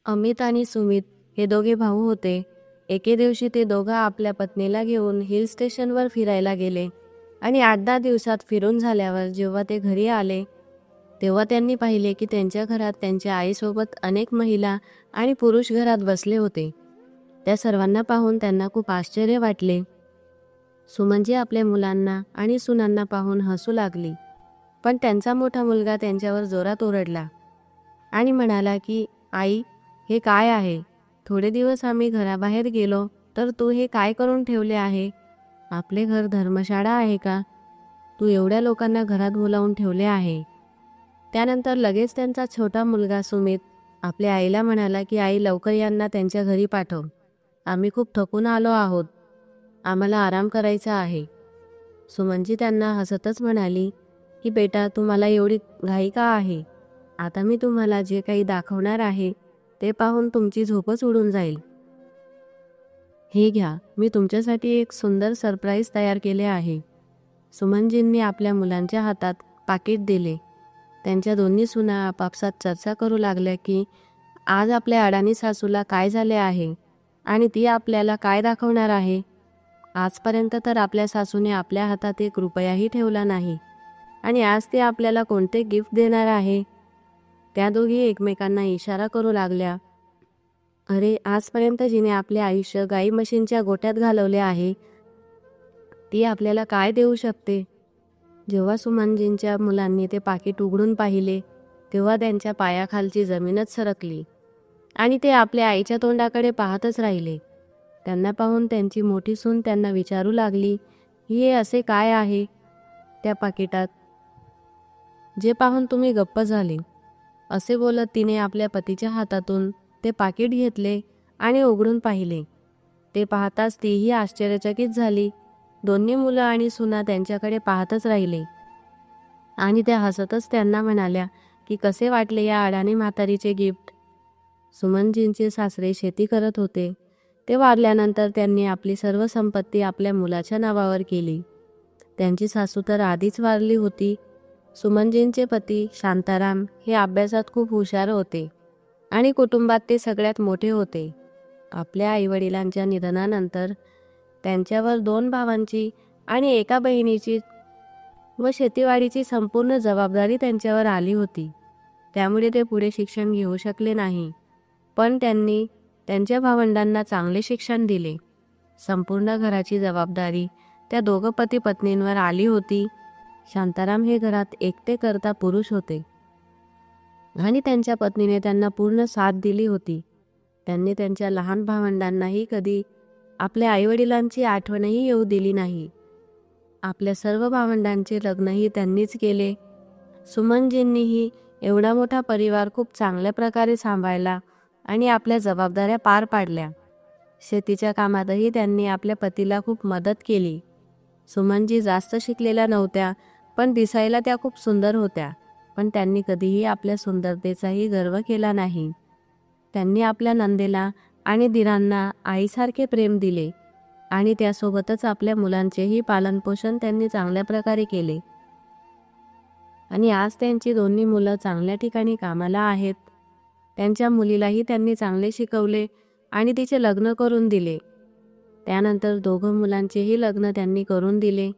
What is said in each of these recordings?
अमित आणि सुमित हे दोघे भाऊ होते. एके दिवशी ते दोघं आपल्या पत्नीला घेऊन हिल स्टेशनवर फिरायला गेले आणि 8-10 दिवसात फिरून झाल्यावर जेव्हा ते घरी आले तेव्हा त्यांनी पाहिले की त्यांच्या घरात त्यांच्या आईसोबत अनेक महिला आणि पुरुष घरात बसले होते. त्या सर्वांना पाहून त्यांना खूप आश्चर्य वाटले. सुमनजी आपल्या मुलांना आणि सुनांना पाहून हसू लागली, पण त्यांचा मोठा मुलगा त्यांच्यावर जोरात ओरडला आणि म्हणाला की आई, हे काय आहे? थोडे दिवस आम्ही घराबाहेर गेलो तर तू हे काय करून ठेवले आहे? आपले घर धर्मशाळा आहे का? तू एवढ्या लोकांना घरात बोलावून ठेवले आहे. त्यानंतर लगेच त्यांचा छोटा मुलगा सुमित आपल्या आईला म्हणाला की आई, लवकर यांना त्यांच्या घरी पाठव. आम्ही खूप थकून आलो आहोत. आम्हाला आराम करायचा आहे. सुमनजी त्यांना हसतच म्हणाली की बेटा, तुम्हाला एवढी घाई का आहे? आता मी तुम्हाला जे काही दाखवणार आहे ते पाहून तुमची झोपच उडून जाईल. हे घ्या, मी तुमच्यासाठी एक सुंदर सरप्राईज तयार केले आहे. सुमनजींनी आपल्या मुलांच्या हातात पाकिट दिले. त्यांच्या दोन्ही सुना आपापसात चर्चा करू लागल्या की आज आपल्या अडाणी सासूला काय झाले आहे आणि ती आपल्याला काय दाखवणार आहे. आजपर्यंत तर आपल्या सासूने आपल्या हातात 1 रुपयाही ठेवला नाही आणि आज ती आपल्याला कोणते गिफ्ट देणार आहे. त्या दोघी एकमेकांना इशारा करू लागल्या. अरे, आजपर्यंत जिने आपले आयुष्य गाई म्हशींच्या गोठ्यात घालवले आहे ती आपल्याला काय देऊ शकते. जेव्हा सुमनजींच्या मुलांनी ते पाकिट उघडून पाहिले तेव्हा त्यांच्या पायाखालची जमीनच सरकली आणि ते आपल्या आईच्या तोंडाकडे पाहतच राहिले. त्यांना पाहून त्यांची मोठी सून त्यांना विचारू लागली, हे असे काय आहे त्या पाकिटात, जे पाहून तुम्ही गप्प झाले. असे बोलत तिने आपल्या पतीच्या हातातून ते पाकिट घेतले आणि उघडून पाहिले. ते पाहताच तीही आश्चर्यचकित झाली. दोन्ही मुलं आणि सुना त्यांच्याकडे पाहतच राहिले आणि त्या हसतच त्यांना म्हणाल्या की कसे वाटले या अडाणी म्हातारीचे गिफ्ट. सुमनजींचे सासरे शेती करत होते. ते वारल्यानंतर त्यांनी आपली सर्व संपत्ती आपल्या मुलाच्या नावावर केली. त्यांची सासू तर आधीच वारली होती. सुमनजींचे पती शांताराम हे अभ्यासात खूप हुशार होते आणि कुटुंबात ते सगळ्यात मोठे होते. आपल्या आईवडिलांच्या निधनानंतर त्यांच्यावर 2 भावांची आणि 1 बहिणीची व शेतीवाडीची संपूर्ण जबाबदारी त्यांच्यावर आली होती. त्यामुळे ते पुढे शिक्षण घेऊ शकले नाही, पण त्यांनी त्यांच्या भावंडांना चांगले शिक्षण दिले. संपूर्ण घराची जबाबदारी त्या दोघं पती पत्नींवर आली होती. शांताराम हे घरात एकटे करता पुरुष होते आणि त्यांच्या पत्नीने त्यांना पूर्ण साथ दिली होती. त्यांनी त्यांच्या लहान भावंडांनाही कधी आपल्या आईवडिलांची आठवणही येऊ दिली नाही. आपल्या सर्व भावंडांचे लग्नही त्यांनीच केले. सुमनजींनीही एवढा मोठा परिवार खूप चांगल्या प्रकारे सांभाळला आणि आपल्या जबाबदाऱ्या पार पाडल्या. शेतीच्या कामातही त्यांनी आपल्या पतीला खूप मदत केली. सुमनजी जास्त शिकलेल्या नव्हत्या, पण दिसायला त्या खूप सुंदर होत्या. पण त्यांनी कधीही आपल्या सुंदरतेचाही गर्व केला नाही. त्यांनी आपल्या नंदेला आणि दिरांना आईसारखे प्रेम दिले आणि त्यासोबतच आपल्या मुलांचेही पालनपोषण त्यांनी चांगल्या प्रकारे केले. आणि आज त्यांची दोन्ही मुलं चांगल्या ठिकाणी कामाला आहेत. त्यांच्या मुलीलाही त्यांनी चांगले शिकवले आणि तिचे लग्न करून दिले. त्यानंतर 2 मुलांचेही लग्न त्यांनी करून दिले.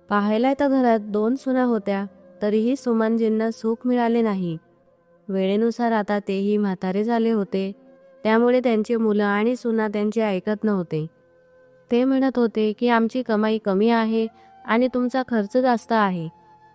पाहायला तर घरात 2 सुना होत्या, तरीही सुमनजींना सुख मिळाले नाही. वेळेनुसार आता तेही म्हातारे झाले होते. त्यामुळे त्यांची मुलं आणि सुना त्यांचे ऐकत नव्हते. ते म्हणत होते की आमची कमाई कमी आहे आणि तुमचा खर्च जास्त आहे.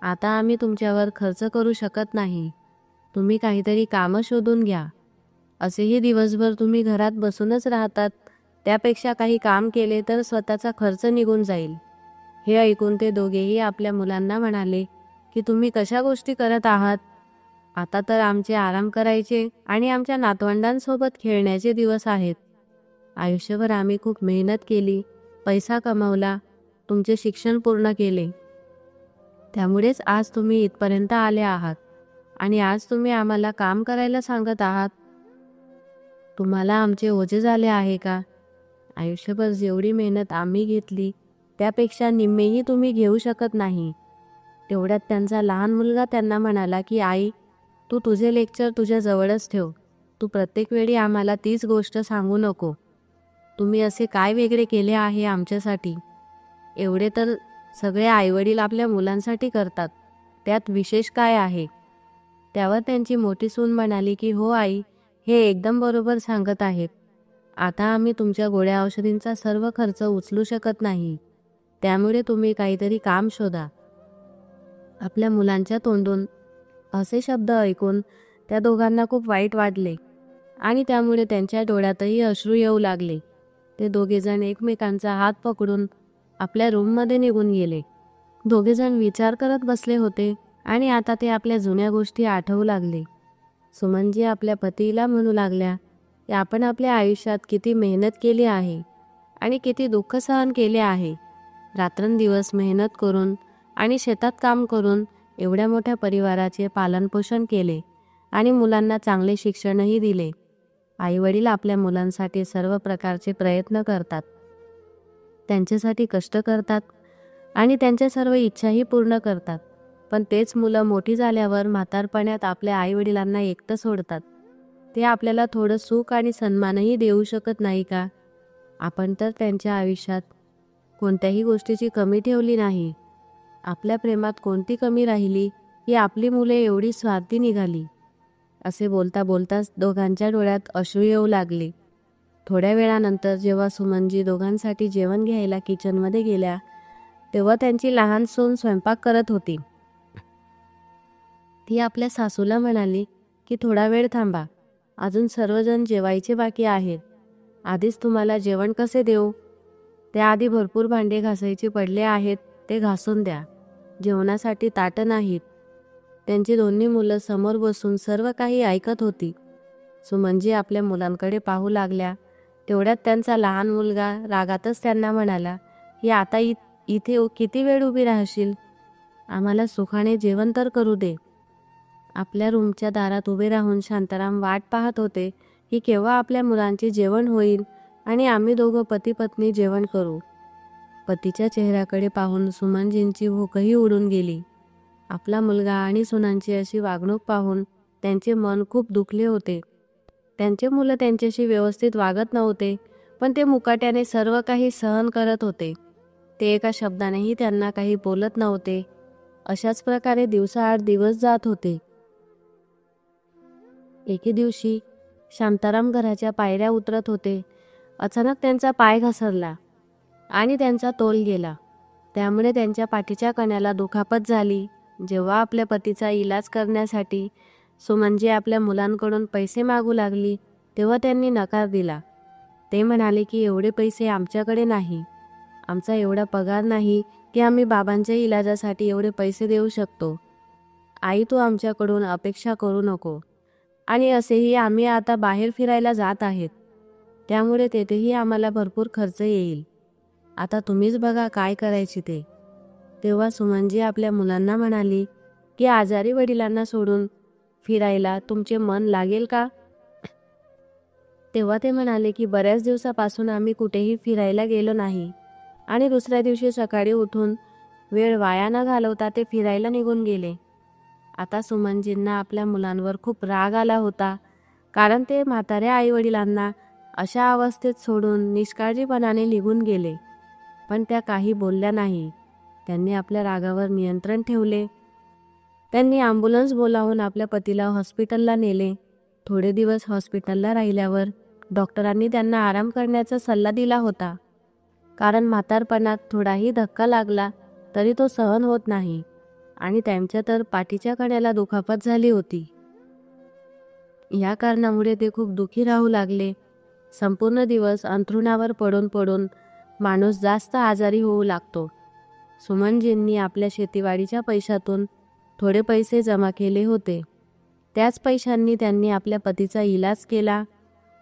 आता आम्ही तुमच्यावर खर्च करू शकत नाही. तुम्ही काहीतरी कामं शोधून घ्या. असेही दिवसभर तुम्ही घरात बसूनच राहतात. त्यापेक्षा काही काम केले तर स्वतःचा खर्च निघून जाईल. हे ऐकून ते दोघेही आपल्या मुलांना म्हणाले की तुम्ही कशा गोष्टी करत आहात. आता तर आमचे आराम करायचे आणि आमच्या नातवंडांसोबत खेळण्याचे दिवस आहेत. आयुष्यभर आम्ही खूप मेहनत केली, पैसा कमावला, तुमचे शिक्षण पूर्ण केले. त्यामुळेच आज तुम्ही इथपर्यंत आले आहात आणि आज तुम्ही आम्हाला काम करायला सांगत आहात. तुम्हाला आमचे ओझे झाले आहे का? आयुष्यभर जेवढी मेहनत आम्ही घेतली त्यापेक्षा निम्मेही तुम्ही घेऊ शकत नाही. तेवढ्यात त्यांचा लहान मुलगा त्यांना म्हणाला की आई, तू तुझे लेक्चर तुझ्या जवळच ठेव. तू प्रत्येक वेळी आम्हाला तीच गोष्ट सांगू नको. तुम्ही असे काय वेगळे केले आहे आमच्यासाठी? एवढे तर सगळे आईवडील आपल्या मुलांसाठी करतात, त्यात विशेष काय आहे? त्यावर त्यांची मोठी सून म्हणाली की हो आई, हे एकदम बरोबर सांगत आहेत. आता आम्ही तुमच्या गोळ्या औषधींचा सर्व खर्च उचलू शकत नाही, त्यामुळे तुम्ही काहीतरी काम शोधा. आपल्या मुलांच्या तोंडून असे शब्द ऐकून त्या दोघांना खूप वाईट वाटले आणि त्यामुळे त्यांच्या डोळ्यातही अश्रू येऊ लागले. ते दोघेजण एकमेकांचा हात पकडून आपल्या रूममध्ये निघून गेले. दोघेजण विचार करत बसले होते आणि आता ते आपल्या जुन्या गोष्टी आठवू लागले. सुमनजी आपल्या पतीला म्हणू लागल्या की आपण आपल्या आयुष्यात किती मेहनत केली आहे आणि किती दुःख सहन केले आहे. रात्रंदिवस मेहनत करून आणि शेतात काम करून एवढ्या मोठ्या परिवाराचे पालनपोषण केले आणि मुलांना चांगले शिक्षणही दिले. आईवडील आपल्या मुलांसाठी सर्व प्रकारचे प्रयत्न करतात, त्यांच्यासाठी कष्ट करतात आणि त्यांच्या सर्व इच्छाही पूर्ण करतात. पण तेच मुलं मोठी झाल्यावर म्हातारपणात आपल्या आईवडिलांना एकटं सोडतात. ते आपल्याला थोडं सुख आणि सन्मानही देऊ शकत नाही का? आपण तर त्यांच्या आयुष्यात कोणत्याही गोष्टीची कमी ठेवली नाही. आपल्या प्रेमात कोणती कमी राहिली की आपली मुले एवढी स्वार्थी निघाली? असे बोलता बोलताच दोघांच्या डोळ्यात अश्रू येऊ लागले. थोड्या वेळानंतर जेव्हा सुमनजी दोघांसाठी जेवण घ्यायला किचनमध्ये गेल्या, तेव्हा त्यांची लहान सून स्वयंपाक करत होती. ती आपल्या सासूला म्हणाली की थोडा वेळ थांबा, अजून सर्वजण जेवायचे बाकी आहेत. आधीच तुम्हाला जेवण कसे देऊ? त्याआधी भरपूर भांडे घासायचे पडले आहेत, ते घासून द्या. जेवणासाठी ताटं नाहीत. त्यांची दोन्ही मुलं समोर बसून सर्व काही ऐकत होती. सुमनजी आपल्या मुलांकडे पाहू लागल्या. तेवढ्यात त्यांचा लहान मुलगा रागातच त्यांना म्हणाला की आता इथे किती वेळ उभी राहशील? आम्हाला सुखाने जेवण तर करू दे. आपल्या रूमच्या दारात उभे राहून शांताराम वाट पाहत होते की केव्हा आपल्या मुलांचे जेवण होईल आणि आम्ही दोघं पती पत्नी जेवण करू. पतीच्या चेहऱ्याकडे पाहून सुमनजींची भूकही उडून गेली. आपला मुलगा आणि सुनांची अशी वागणूक पाहून त्यांचे मन खूप दुखले होते. त्यांचे मुलं त्यांच्याशी व्यवस्थित वागत नव्हते, पण ते मुकाट्याने सर्व काही सहन करत होते. ते एका शब्दानेही त्यांना काही बोलत नव्हते. अशाच प्रकारे दिवसाआड दिवस जात होते. एके दिवशी शांताराम घराच्या पायऱ्या उतरत होते. अचानक त्यांचा पाय घसरला आणि त्यांचा तोल गेला. त्यामुळे त्यांच्या पाठीच्या कण्याला दुखापत झाली. जेव्हा आपल्या पतीचा इलाज करण्यासाठी सुमनजी आपल्या मुलांकडून पैसे मागू लागली, तेव्हा त्यांनी नकार दिला. ते म्हणाले की एवढे पैसे आमच्याकडे नाही. आमचा एवढा पगार नाही की आम्ही बाबांच्या इलाजासाठी एवढे पैसे देऊ शकतो. आई, तू आमच्याकडून अपेक्षा करू नको. आणि असेही आम्ही आता बाहेर फिरायला जात आहेत, त्यामुळे तेथेही आम्हाला भरपूर खर्च येईल. आता तुम्हीच बघा काय करायचे ते. तेव्हा सुमनजी आपल्या मुलांना म्हणाली की आजारी वडिलांना सोडून फिरायला तुमचे मन लागेल का? तेव्हा ते म्हणाले की बऱ्याच दिवसापासून आम्ही कुठेही फिरायला गेलो नाही आणि दुसऱ्या दिवशी सकाळी उठून वेळ वाया न घालवता ते फिरायला निघून गेले. आता सुमनजींना आपल्या मुलांवर खूप राग आला होता, कारण ते म्हाताऱ्या आईवडिलांना अशा अवस्थेत सोडून निष्काळजीपणाने निघून गेले. पण त्या काही बोलल्या नाही. त्यांनी आपल्या रागावर नियंत्रण ठेवले. त्यांनी ॲम्ब्युलन्स बोलावून आपल्या पतीला हॉस्पिटलला नेले. थोडे दिवस हॉस्पिटलला राहिल्यावर डॉक्टरांनी त्यांना आराम करण्याचा सल्ला दिला होता, कारण म्हातारपणात थोडाही धक्का लागला तरी तो सहन होत नाही आणि त्यांच्या तर पाठीच्या कण्याला दुखापत झाली होती. या कारणामुळे ते खूप दुःखी राहू लागले. संपूर्ण दिवस अंथरुणावर पडून पडून माणूस जास्त आजारी होऊ लागतो. सुमनजींनी आपल्या शेतीवाडीच्या पैशातून थोडे पैसे जमा केले होते. त्याच पैशांनी त्यांनी आपल्या पतीचा इलाज केला.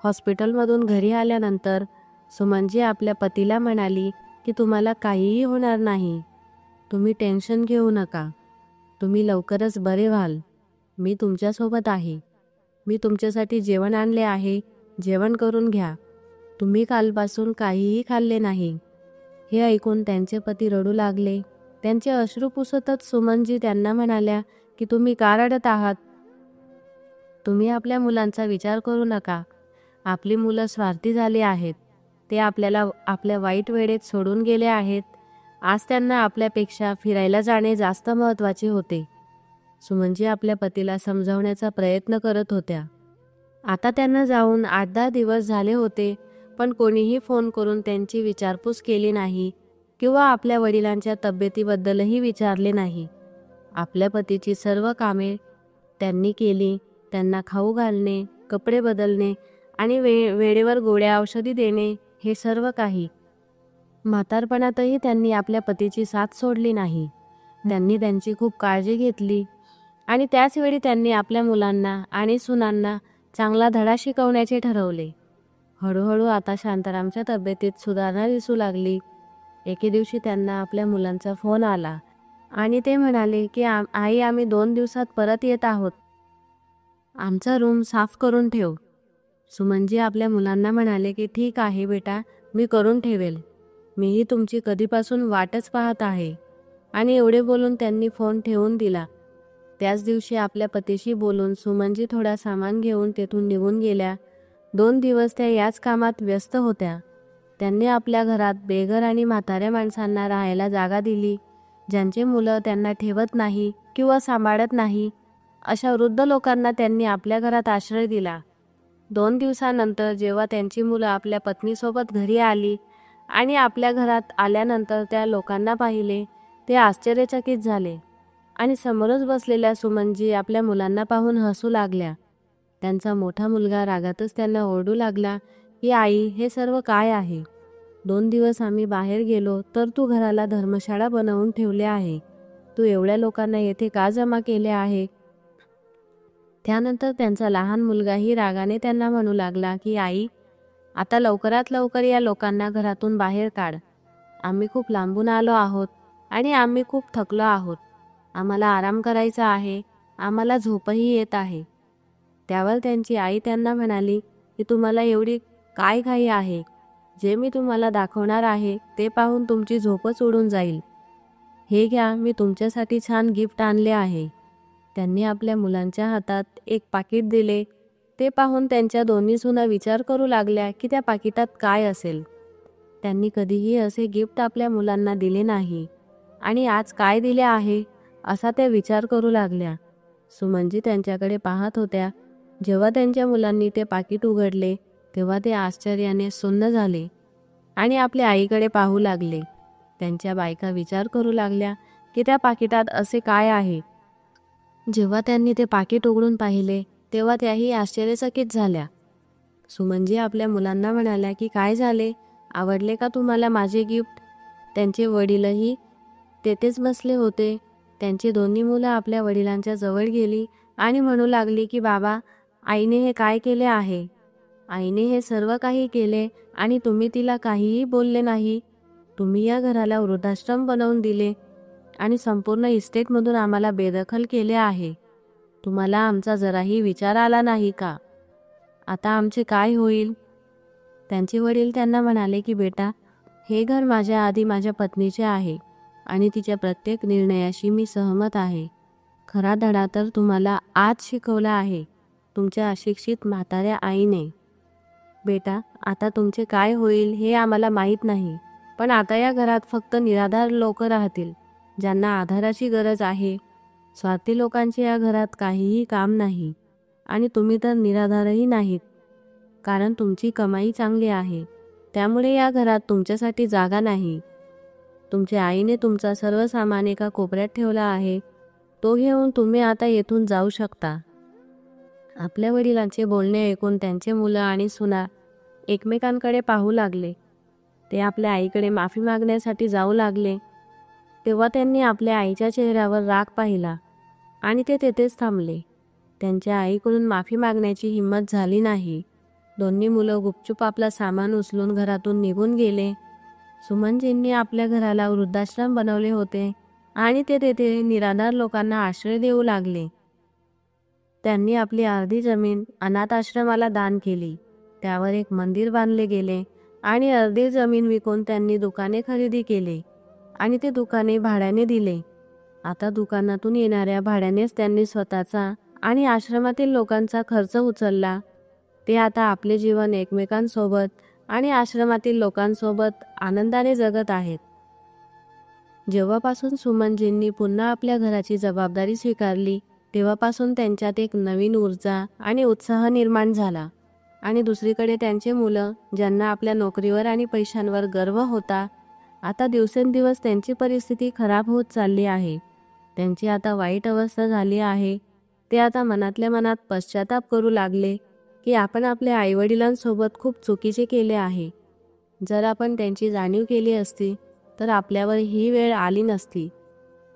हॉस्पिटलमधून घरी आल्यानंतर सुमनजी आपल्या पतीला म्हणाली की तुम्हाला काहीही होणार नाही. तुम्ही टेन्शन घेऊ नका. तुम्ही लवकरच बरे व्हाल. मी तुमच्यासोबत आहे. मी तुमच्यासाठी जेवण आणले आहे. जेवण करून घ्या. तुम्ही कालपासून काहीही खाल्ले नाही. हे ऐकून त्यांचे पती रडू लागले. त्यांचे अश्रू पुसतच सुमनजी त्यांना म्हणाल्या की तुम्ही का रडत आहात? तुम्ही आपल्या मुलांचा विचार करू नका. आपली मुलं स्वार्थी झाली आहेत. ते आपल्याला आपल्या वाईट वेळेत सोडून गेले आहेत. आज त्यांना आपल्यापेक्षा फिरायला जाणे जास्त महत्त्वाचे होते. सुमनजी आपल्या पतीला समजावण्याचा प्रयत्न करत होत्या. आता त्यांना जाऊन 8-10 दिवस झाले होते, पण कोणीही फोन करून त्यांची विचारपूस केली नाही किंवा आपल्या वडिलांच्या तब्येतीबद्दलही विचारले नाही. आपल्या पतीची सर्व कामे त्यांनी केली. त्यांना खाऊ घालणे, कपडे बदलणे आणि वेळेवर गोळ्या औषधी देणे, हे सर्व काही. म्हातारपणातही त्यांनी आपल्या पतीची साथ सोडली नाही. त्यांनी त्यांची खूप काळजी घेतली आणि त्याच वेळी त्यांनी आपल्या मुलांना आणि सुनांना चांगला धडा शिकवण्याचे ठरवले. हळूहळू आता शांतारामच्या तब्येतीत सुधारणा दिसू लागली. एके दिवशी त्यांना आपल्या मुलांचा फोन आला आणि ते म्हणाले की आई, आम्ही 2 दिवसात परत येत आहोत. आमचा रूम साफ करून ठेव. सुमनजी आपल्या मुलांना म्हणाले की ठीक आहे बेटा, मी करून ठेवेल. मीही तुमची कधीपासून वाटच पाहत आहे. आणि एवढे बोलून त्यांनी फोन ठेवून दिला. त्याच दिवशी आपल्या पतीशी बोलून सुमनजी थोडा सामान घेऊन तेथून निघून गेल्या. 2 दिवस त्या याच कामात व्यस्त होत्या. त्यांनी आपल्या घरात बेघर आणि म्हाताऱ्या माणसांना राहायला जागा दिली. ज्यांचे मुलं त्यांना ठेवत नाही किंवा सांभाळत नाही, अशा वृद्ध लोकांना त्यांनी आपल्या घरात आश्रय दिला. 2 दिवसानंतर जेव्हा त्यांची मुलं आपल्या पत्नीसोबत घरी आली आणि आपल्या घरात आल्यानंतर त्या लोकांना पाहिले, ते आश्चर्यचकित झाले आणि समोरच बसलेल्या सुमनजी आपल्या मुलांना पाहून हसू लागल्या. त्यांचा मोठा मुलगा रागातच त्यांना ओरडू लागला की आई, हे सर्व काय आहे? 2 दिवस आम्ही बाहेर गेलो तर तू घराला धर्मशाळा बनवून ठेवले आहे. तू एवढ्या लोकांना येथे का जमा केले आहे? त्यानंतर त्यांचा लहान मुलगाही रागाने त्यांना म्हणू लागला की आई, आता लवकरात लवकर या लोकांना घरातून बाहेर काढ. आम्ही खूप लांबून आलो आहोत आणि आम्ही खूप थकलो आहोत. आम्हाला आराम करायचा आहे. आम्हाला झोपही येत आहे. त्यावर त्यांची आई त्यांना म्हणाली की तुम्हाला एवढी काय घाई आहे? जे मी तुम्हाला दाखवणार आहे ते पाहून तुमची झोपच उडून जाईल. हे घ्या, मी तुमच्यासाठी छान गिफ्ट आणले आहे. त्यांनी आपल्या मुलांच्या हातात एक पाकिट दिले. ते पाहून त्यांच्या दोन्ही सुना विचार करू लागल्या की त्या पाकिटात काय असेल. त्यांनी कधीही असे गिफ्ट आपल्या मुलांना दिले नाही आणि आज काय दिले आहे असा त्या विचार करू लागल्या. सुमनजी त्यांच्याकडे पाहत होत्या. जेव्हा त्यांच्या मुलांनी ते पाकिट उघडले तेव्हा ते आश्चर्याने सुन्न झाले आणि आपल्या आईकडे पाहू लागले. त्यांच्या बायका विचार करू लागल्या की त्या पाकिटात असे काय आहे. जेव्हा त्यांनी ते पाकिट उघडून पाहिले तेव्हा त्याही आश्चर्यचकित झाल्या. सुमनजी आपल्या मुलांना म्हणाल्या की काय झाले, आवडले का तुम्हाला माझे गिफ्ट? त्यांचे वडीलही तेथेच बसले होते. त्यांची दोन्ही मुलं आपल्या वडिलांच्या जवळ गेली आणि म्हणू लागली की बाबा, आईने हे काय केले आहे? आईने हे सर्व काही केले आणि तुम्ही तिला काहीही बोलले नाही. तुम्ही या घराला वृद्धाश्रम बनवून दिले आणि संपूर्ण इस्टेटमधून आम्हाला बेदखल केले आहे. तुम्हाला आमचा जराही विचार आला नाही का? आता आमचे काय होईल? त्यांचे वडील त्यांना म्हणाले की बेटा, हे घर माझ्या आधी माझ्या पत्नीचे आहे आणि तिच्या प्रत्येक निर्णयाशी मी सहमत आहे. खरा धडा तर तुम्हाला आज शिकवला आहे तुमच्या अशिक्षित म्हाताऱ्या आईने. बेटा, आता तुमचे काय होईल हे आम्हाला माहीत नाही, पण आता या घरात फक्त निराधार लोक राहतील, ज्यांना आधाराची गरज आहे. स्वार्थी लोकांचे या घरात काहीही काम नाही आणि तुम्ही तर निराधारही नाहीत, कारण तुमची कमाई चांगली आहे. त्यामुळे या घरात तुमच्यासाठी जागा नाही. तुमच्या आईने तुमचा सर्व सामान एका कोपऱ्यात ठेवला आहे. तो घेऊन तुम्ही आता येथून जाऊ शकता. आपल्या वडिलांचे बोलणे ऐकून त्यांचे मुलं आणि सुना एकमेकांकडे पाहू लागले. ते आपल्या आईकडे माफी मागण्यासाठी जाऊ लागले. तेव्हा त्यांनी आपल्या आईच्या चेहऱ्यावर राग पाहिला आणि ते तेथेच थांबले. त्यांच्या आईकडून माफी मागण्याची हिंमत झाली नाही. दोन्ही मुलं गुपचूप आपला सामान उचलून घरातून निघून गेले. सुमनजींनी आपल्या घराला वृद्धाश्रम बनवले होते आणि ते तेथे निराधार लोकांना आश्रय देऊ लागले. त्यांनी आपली अर्धी जमीन अनाथ आश्रमाला दान केली. त्यावर एक मंदिर बांधले गेले आणि अर्धी जमीन विकून त्यांनी दुकाने खरेदी केली आणि ते दुकाने भाड्याने दिले. आता दुकानातून येणाऱ्या भाड्यानेच त्यांनी स्वतःचा आणि आश्रमातील लोकांचा खर्च उचलला. ते आता आपले जीवन एकमेकांसोबत आणि आश्रमातील लोकांसोबत आनंदाने जगत आहेत. जेव्हापासून सुमनजींनी पुन्हा आपल्या घराची जबाबदारी स्वीकारली, तेव्हापासून त्यांच्यात एक नवीन ऊर्जा आणि उत्साह निर्माण झाला. आणि दुसरीकडे त्यांचे मुलं, ज्यांना आपल्या नोकरीवर आणि पैशांवर गर्व होता, आता दिवसेंदिवस त्यांची परिस्थिती खराब होत चालली आहे. त्यांची आता वाईट अवस्था झाली आहे. ते आता मनातल्या मनात पश्चाताप करू लागले की आपण आपल्या आईवडिलांसोबत खूप चुकीचे केले आहे. जर आपण त्यांची जाणीव केली असती तर आपल्यावर ही वेळ आली नसती.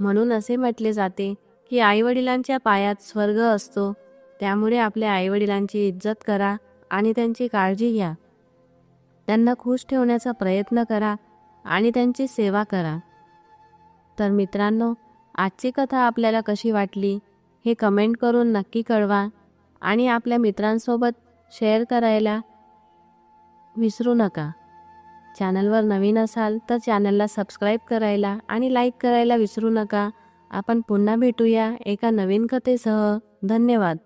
म्हणून असे म्हटले जाते की आईवडिलांच्या पायात स्वर्ग असतो. त्यामुळे आपल्या आईवडिलांची इज्जत करा आणि त्यांची काळजी घ्या. त्यांना खुश ठेवण्याचा प्रयत्न करा आणि त्यांची सेवा करा. तर मित्रांनो, आजची कथा आपल्याला कशी वाटली हे कमेंट करून नक्की कळवा आणि आपल्या मित्रांसोबत शेअर करायला विसरू नका. चॅनलवर नवीन असाल तर चॅनलला सबस्क्राईब करायला आणि लाईक करायला विसरू नका. आपण पुन्हा भेटूया एका नवीन कथेसह. धन्यवाद.